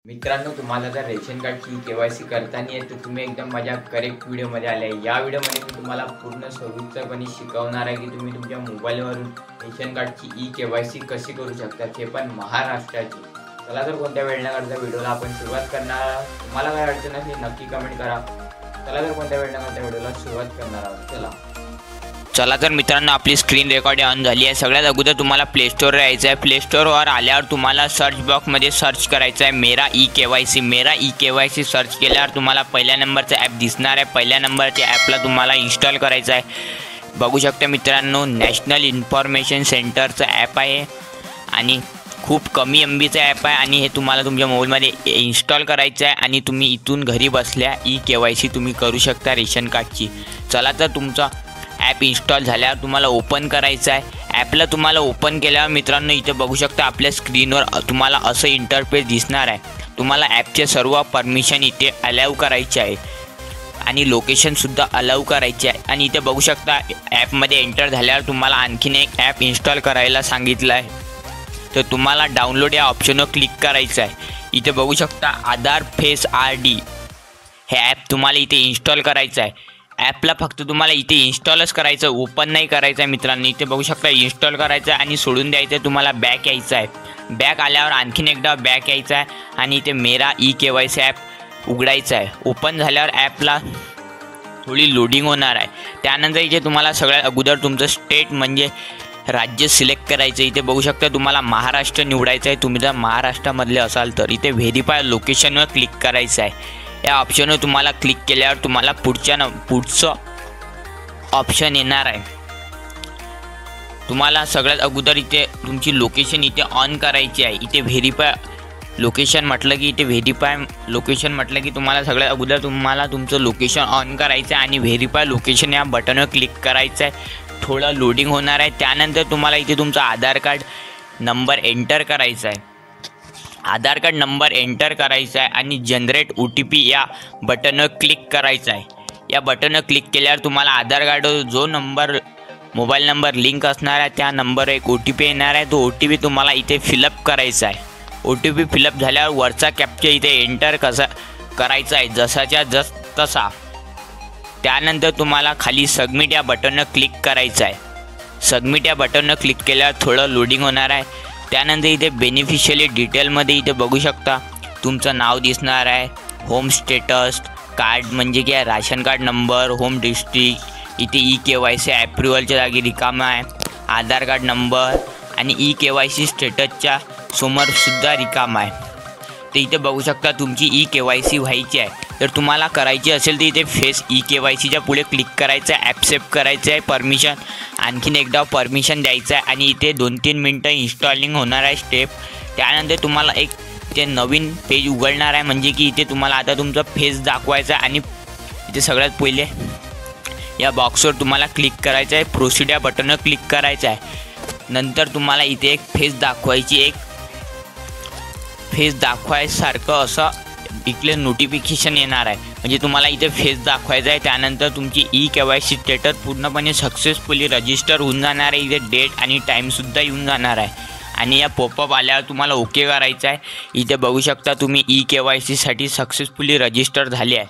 मित्रांनो, तुम्हाला जर रेशन कार्डची KYC करताना येत तर तुम्ही एकदम माझ्या करेक्ट व्हिडिओमध्ये आले आहे। या व्हिडिओमध्ये मी तुम्हाला पूर्ण सविस्तरपणे शिकवणार आहे की तुम्ही तुमच्या मोबाईलवरून रेशन कार्डची KYC कशी करू शकता, ते पण महाराष्ट्राची। चला तर कोणत्या वेळ न करता व्हिडिओला आपण सुरुवात करणार। तुम्हाला काय अडचण असेल नक्की कमेंट करा। चला तर कोणत्या वेळ न करता व्हिडिओला सुरुवात करणार आहोत। चला तर मित्रांनो, आपली स्क्रीन रेकॉर्डिंग ऑन झाली आहे। सगळ्यात अगोदर तुम्हाला प्ले स्टोअर यायचं आहे। प्ले स्टोअरवर आल्यावर तुम्हाला सर्च बॉक्समध्ये सर्च करायचं आहे मेरा KYC। मेरा KYC सर्च केल्यावर तुम्हाला पहिल्या नंबरचं ॲप दिसणार आहे। पहिल्या नंबरच्या ॲपला तुम्हाला इन्स्टॉल करायचं आहे। बघू शकता मित्रांनो, नॅशनल इन्फॉर्मेशन सेंटरचं ॲप आहे आणि खूप कमी MBचं ॲप आहे आणि हे तुम्हाला तुमच्या मोबाईलमध्ये इन्स्टॉल करायचं आहे आणि तुम्ही इथून घरी बसल्या KYC तुम्ही करू शकता रेशन कार्डची। चला तर तुमचा ॲप इन्स्टॉल झाल्यावर तुम्हाला ओपन करायचं आहे। ॲपला तुम्हाला ओपन केल्यावर मित्रांनो इथे बघू शकता आपल्या स्क्रीनवर तुम्हाला असं इंटरफेस दिसणार आहे। तुम्हाला ॲपचे सर्व परमिशन इथे अलाउ करायचे आहे आणि लोकेशनसुद्धा अलाउ करायचे आहे। आणि इथे बघू शकता ॲपमध्ये एंटर झाल्यावर तुम्हाला आणखीन एक ॲप इन्स्टॉल करायला सांगितलं आहे, तर तुम्हाला डाउनलोड या ऑप्शनवर क्लिक करायचं आहे। इथे बघू शकता आधार फेस RD हे ॲप तुम्हाला इथे इन्स्टॉल करायचं आहे। ॲपला फक्त तुम्हाला इथे इन्स्टॉलच करायचं, ओपन नाही करायचं आहे मित्रांनो। इथे बघू शकता इन्स्टॉल करायचं आहे आणि सोडून द्यायचं आहे। तुम्हाला बॅक यायचं आहे। बॅक आल्यावर आणखीन एकदा बॅक यायचं आहे आणि इथे मेरा KYC ॲप उघडायचं आहे। ओपन झाल्यावर ॲपला थोडी लोडिंग होणार आहे। त्यानंतर इथे तुम्हाला सगळ्यात अगोदर तुमचं स्टेट म्हणजे राज्य सिलेक्ट करायचं। इथे बघू शकता तुम्हाला महाराष्ट्र निवडायचं आहे। तुम्ही जर महाराष्ट्रामधले असाल तर इथे व्हेरीफाय लोकेशनवर क्लिक करायचं आहे। या ऑप्शनवर तुम्हाला क्लिक केल्यावर तुम्हाला पुढचं ऑप्शन येणार आहे। तुम्हाला सगळ्यात अगोदर इथे तुमची लोकेशन इथे ऑन करायची आहे। इथे व्हेरीफाय लोकेशन म्हटलं की तुम्हाला सगळ्यात अगोदर तुम्हाला तुमचं लोकेशन ऑन करायचं आहे आणि व्हेरीफाय लोकेशन या बटनवर क्लिक करायचं आहे। थोडं लोडिंग होणार आहे। त्यानंतर तुम्हाला इथे तुमचा आधार कार्ड नंबर एंटर करायचा आहे। आधार कार्ड नंबर एंटर करायचा आहे आणि जनरेट OTP या बटनवर क्लिक करायचं आहे। या बटनवर क्लिक केल्यावर तुम्हाला आधार कार्डवर जो मोबाईल नंबर लिंक असणार आहे त्या नंबरवर एक OTP येणार आहे। तो OTP तुम्हाला इथे फिलअप करायचा आहे। OTP फिलअप झाल्यावर वरचा कॅप्चा इथे एंटर करायचा आहे जसाच्या तसा। त्यानंतर तुम्हाला खाली सबमिट या बटनवर क्लिक करायचं आहे। सबमिट या बटनवर क्लिक केल्यावर थोडं लोडिंग होणार आहे। त्यानंतर इथे बेनिफिशियरी डिटेलमध्ये इथे बघू शकता तुमचं नाव दिसणार आहे, होम स्टेटस, कार्ड म्हणजे की ration card number, home district, इथे KYC अप्रूव्हलच्या जागी रिकामा आहे, आधार कार्ड नंबर आणि KYC स्टेटसच्या समोरसुद्धा रिकामा आहे। तर इथे बघू शकता तुमची KYC व्हायची आहे। तर तुम्हाला करायची असेल तर इथे फेस KYCच्या पुढे क्लिक करायचं आहे, ॲक्सेप्ट करायचं आहे, परमिशन आणखीन एकदा परमिशन द्यायचं आहे आणि इथे 2-3 मिनटं इन्स्टॉलिंग होणार आहे स्टेप। त्यानंतर तुम्हाला एक ते नवीन पेज उघडणार आहे, म्हणजे की इथे तुम्हाला आता तुमचा फेस दाखवायचा आहे आणि इथे सगळ्यात पहिले या बॉक्सवर तुम्हाला क्लिक करायचं आहे, प्रोसीड या बटनवर क्लिक करायचं आहे। नंतर तुम्हाला इथे एक फेस दाखवायसारखं असं इकडे नोटिफिकेशन येणार आहे, म्हणजे तुम्हाला इथे फेस दाखवायचा आहे। त्यानंतर तुमची KYC स्टेटस पूर्णपणे सक्सेसफुली रजिस्टर होऊन जाणार आहे। इथे डेट आणि टाईमसुद्धा येऊन जाणार आहे आणि या पॉपअप आल्यावर तुम्हाला ओके करायचं आहे। इथे बघू शकता तुम्ही KYCसाठी सक्सेसफुली रजिस्टर झाले आहे।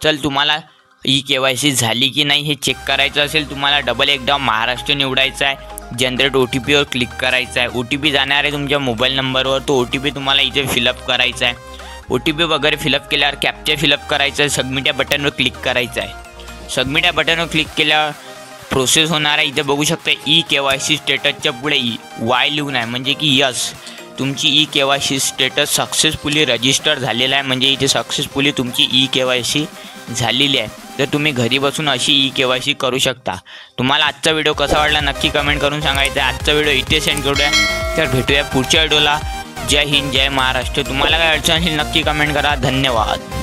चल तुम्हाला KYC झाली की नाही हे चेक करायचं असेल तुम्हाला डबल एकदा महाराष्ट्र निवडायचं आहे, जनरेट OTPवर क्लिक करायचं आहे। OTP जाणार आहे तुमच्या मोबाईल नंबरवर, तो OTP तुम्हाला इथे फिलअप करायचा आहे। OTP वगैरे फिलअप केल्यावर कॅप्चा फिलअप करायचं आहे, सबमिट या बटनवर क्लिक करायचं आहे। सबमिट या बटनवर क्लिक केल्यावर प्रोसेस होणार आहे। इथे बघू शकता KYC स्टेटसच्या पुढे Y लिहून आहे, म्हणजे की यस तुमची KYC स्टेटस सक्सेसफुली रजिस्टर झालेला आहे, म्हणजे इथे सक्सेसफुली तुमची KYC झालेली आहे। तर तुम्ही घरी बसून अशी KYC करू शकता। तुम्हाला आजचा व्हिडिओ कसा वाटला नक्की कमेंट करून सांगायचं आहे। आजचा व्हिडिओ इथे सेंड करूया, तर भेटूया पुढच्या व्हिडिओला। जय हिंद, जय महाराष्ट्र। तुम्हाला काय अडचण असेल नक्की कमेंट करा। धन्यवाद।